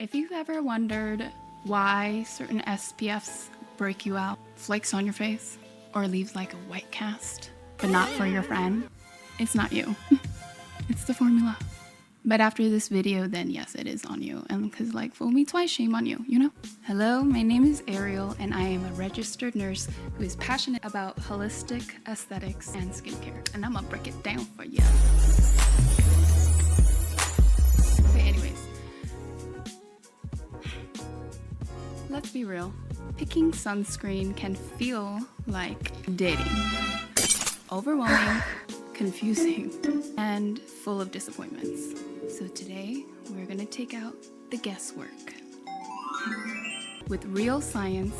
If you've ever wondered why certain SPFs break you out, flakes on your face, or leaves like a white cast, but not for your friend, it's not you. It's the formula. But after this video, then yes, it is on you. And because like, fool me twice, shame on you, you know? Hello, my name is Ariel, and I am a registered nurse who is passionate about holistic aesthetics and skincare. And I'm gonna break it down for you. Okay, anyways. Let's be real. Picking sunscreen can feel like dating. Overwhelming, confusing, and full of disappointments. So today, we're gonna take out the guesswork with real science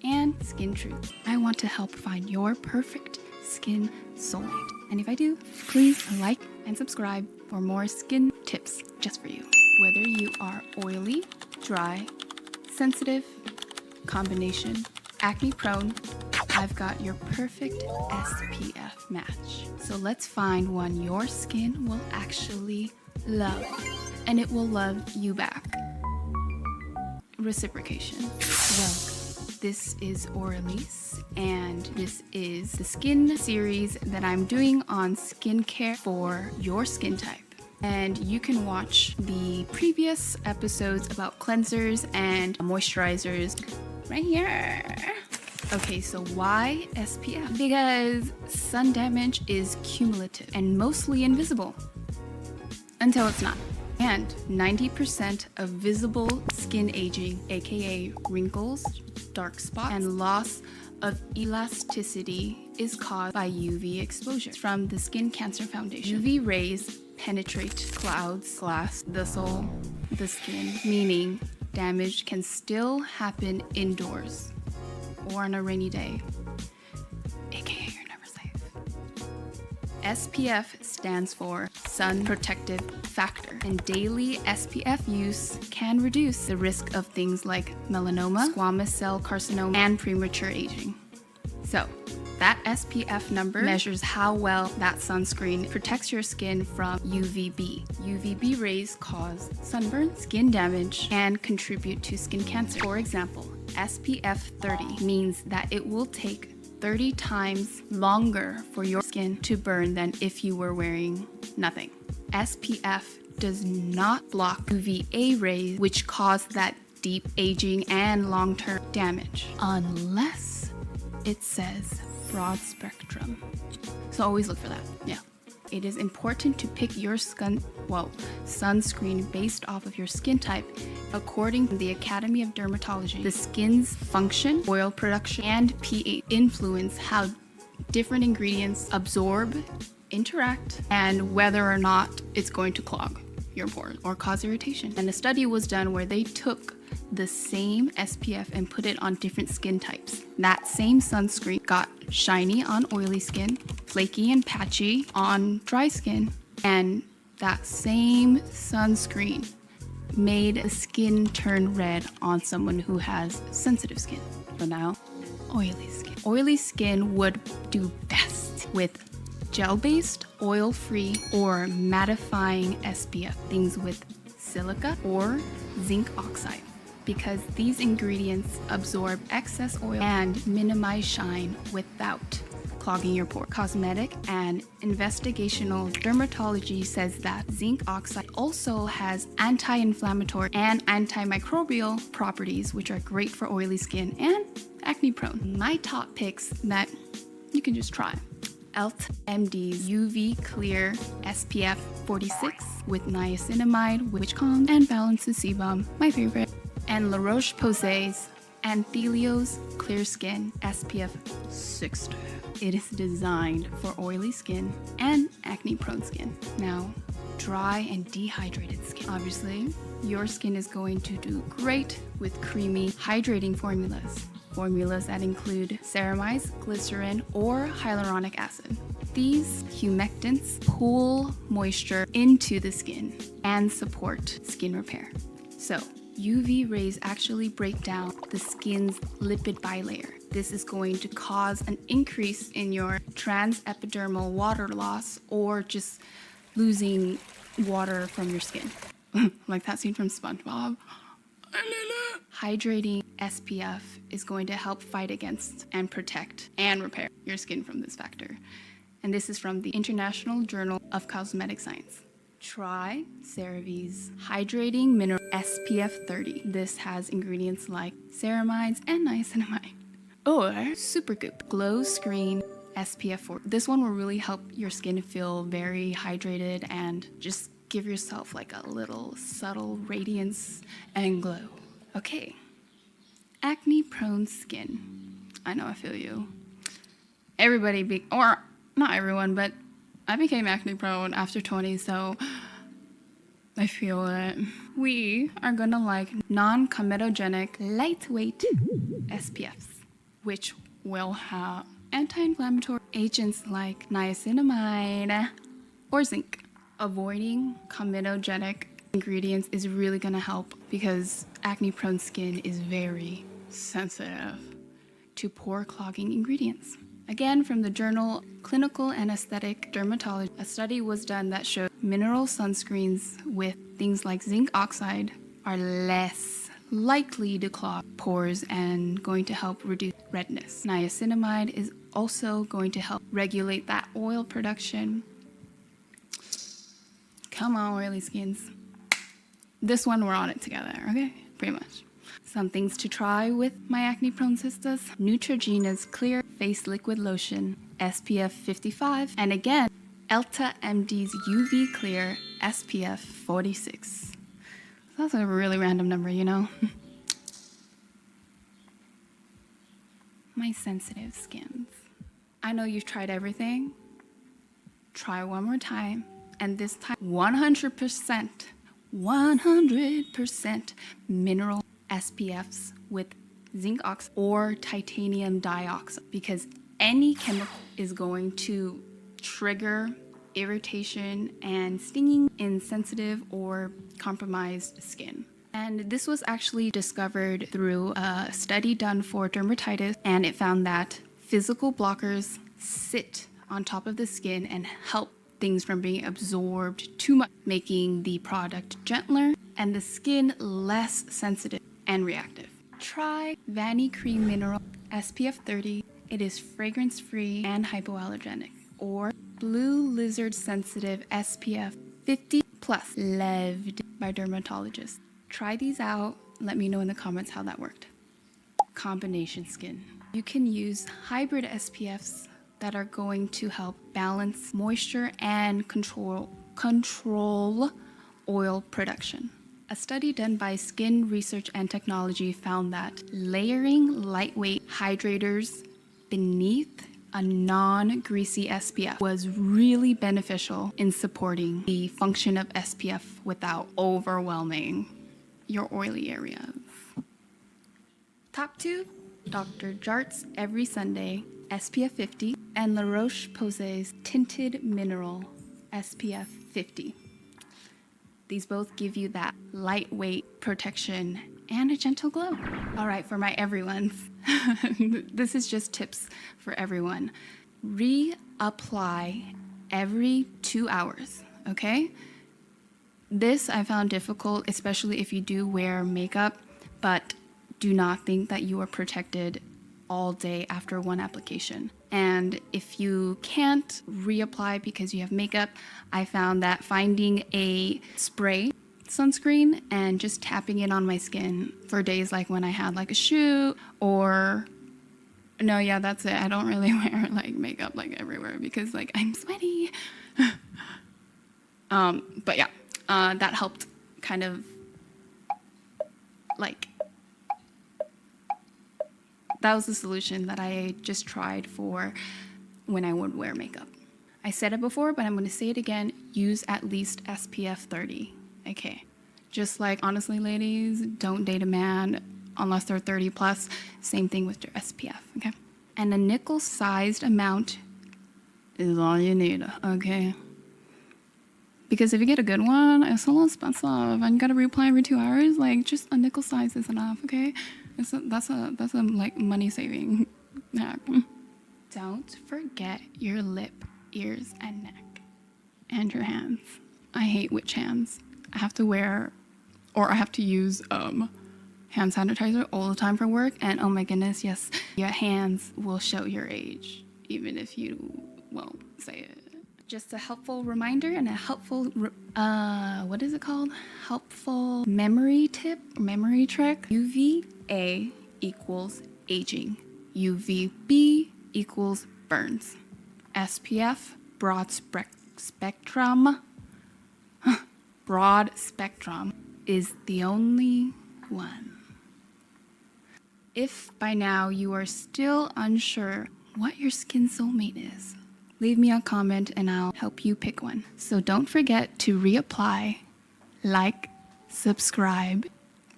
and skin truth. I want to help find your perfect skin soulmate. And if I do, please like and subscribe for more skin tips just for you. Whether you are oily, dry, sensitive, combination, acne prone, I've got your perfect SPF match. So let's find one your skin will actually love, and it will love you back. Reciprocation. Welcome. This is Orelis, and this is the skin series that I'm doing on skincare for your skin type. And you can watch the previous episodes about cleansers and moisturizers right here. Okay, so why SPF? Because sun damage is cumulative and mostly invisible until it's not. And 90% of visible skin aging, aka wrinkles, dark spots, and loss of elasticity is caused by UV exposure from the Skin Cancer Foundation. UV rays penetrate clouds, glass, the soul, the skin, meaning damage can still happen indoors or on a rainy day, aka you're never safe. SPF stands for Sun Protective Factor, and daily SPF use can reduce the risk of things like melanoma, squamous cell carcinoma, and premature aging. So, that SPF number measures how well that sunscreen protects your skin from UVB. UVB rays cause sunburn, skin damage, and contribute to skin cancer. For example, SPF 30 means that it will take 30 times longer for your skin to burn than if you were wearing nothing. SPF does not block UVA rays, which cause that deep aging and long-term damage, unless it says broad spectrum. So always look for that. Yeah. It is important to pick your sunscreen based off of your skin type. According to the Academy of Dermatology, the skin's function, oil production, and pH influence how different ingredients absorb, interact, and whether or not it's going to clog your pores or cause irritation. And a study was done where they took the same SPF and put it on different skin types. That same sunscreen got shiny on oily skin, flaky and patchy on dry skin, and that same sunscreen made the skin turn red on someone who has sensitive skin. So now, oily skin. Oily skin would do best with gel-based, oil-free, or mattifying SPF, things with silica or zinc oxide, because these ingredients absorb excess oil and minimize shine without clogging your pore. Cosmetic and investigational dermatology says that zinc oxide also has anti-inflammatory and antimicrobial properties, which are great for oily skin and acne prone. My top picks that you can just try: MD's UV Clear SPF 46 with niacinamide, which calms and balances sebum, my favorite, and La Roche-Posay's Anthelio's Clear Skin SPF 60. It is designed for oily skin and acne-prone skin. Now, dry and dehydrated skin. Obviously, your skin is going to do great with creamy, hydrating formulas. Formulas that include ceramides, glycerin, or hyaluronic acid. These humectants pull moisture into the skin and support skin repair. So, UV rays actually break down the skin's lipid bilayer. This is going to cause an increase in your transepidermal water loss, or just losing water from your skin. like that scene from SpongeBob. Hydrating SPF is going to help fight against and protect and repair your skin from this factor. And this is from the International Journal of Cosmetic Science. Try CeraVe's Hydrating Mineral SPF 30. This has ingredients like ceramides and niacinamide. Or Supergoop Glow Screen SPF 40. This one will really help your skin feel very hydrated and just give yourself like a little subtle radiance and glow. Okay, acne-prone skin. I know, I feel you. Everybody, or not everyone, but I became acne-prone after 20, so I feel it. We are gonna like non-comedogenic, lightweight SPFs, which will have anti-inflammatory agents like niacinamide or zinc. Avoiding comedogenic ingredients is really gonna help because acne-prone skin is very sensitive to pore clogging ingredients. Again, from the journal Clinical and Aesthetic Dermatology, a study was done that showed mineral sunscreens with things like zinc oxide are less likely to clog pores and going to help reduce redness. Niacinamide is also going to help regulate that oil production. Come on, oily skins. This one, we're on it together, okay? Pretty much. Some things to try with my acne-prone sisters. Neutrogena's Clear Face Liquid Lotion, SPF 55. And again, Elta MD's UV Clear SPF 46. That's a really random number, you know? My sensitive skins. I know you've tried everything. Try one more time. And this time, 100% mineral SPFs with zinc oxide or titanium dioxide, because any chemical is going to trigger irritation and stinging in sensitive or compromised skin. And this was actually discovered through a study done for dermatitis, and it found that physical blockers sit on top of the skin and help things from being absorbed too much, making the product gentler and the skin less sensitive and reactive. Try Vanicream Mineral SPF 30. It is fragrance-free and hypoallergenic. Or Blue Lizard Sensitive SPF 50 plus, loved by dermatologists. Try these out. Let me know in the comments how that worked. Combination skin. You can use hybrid SPFs that are going to help balance moisture and control oil production. A study done by Skin Research and Technology found that layering lightweight hydrators beneath a non-greasy SPF was really beneficial in supporting the function of SPF without overwhelming your oily areas. Top 2, Dr. Jart's Every Sunday SPF 50 and La Roche-Posay's Tinted Mineral SPF 50. These both give you that lightweight protection and a gentle glow. All right, for my everyones, this is just tips for everyone. Reapply every 2 hours, okay? This I found difficult, especially if you do wear makeup, but do not think that you are protected all day after one application. And if you can't reapply because you have makeup, I found that finding a spray sunscreen and just tapping it on my skin for days like when I had like a shoot or no, yeah, that's it. I don't really wear like makeup like everywhere because like I'm sweaty. But yeah, that helped kind of like, that was the solution that I just tried for when I would wear makeup. I said it before, but I'm going to say it again. Use at least SPF 30. Okay. Just like, honestly, ladies, don't date a man unless they're 30 plus. Same thing with your SPF, okay? And a nickel-sized amount is all you need, okay? Because if you get a good one, it's a little expensive and you gotta reapply every 2 hours. Like, just a nickel size is enough, okay? That's a like money saving hack. Don't forget your lip, ears, and neck, and your hands. I hate witch hands. I have to wear, or I have to use hand sanitizer all the time for work, and oh my goodness, yes, your hands will show your age, even if you won't say it. Just a helpful reminder and a helpful, what is it called? Helpful memory tip, memory trick. UVA equals aging. UVB equals burns. SPF, broad spectrum, broad spectrum is the only one. If by now you are still unsure what your skin soulmate is, leave me a comment and I'll help you pick one. So don't forget to reapply, like, subscribe,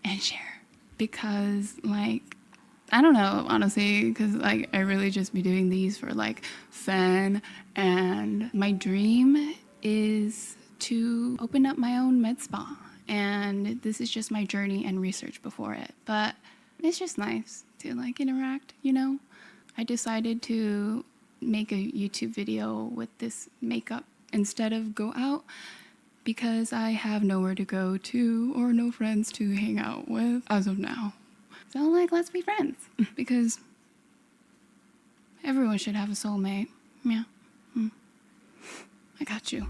and share. Because I don't know, honestly, because I really just be doing these for fun, and my dream is to open up my own med spa, and this is just my journey and research before it, but it's just nice to interact, I decided to make a YouTube video with this makeup instead of go out because I have nowhere to go to or no friends to hang out with as of now. So let's be friends because everyone should have a soulmate. Yeah. I got you.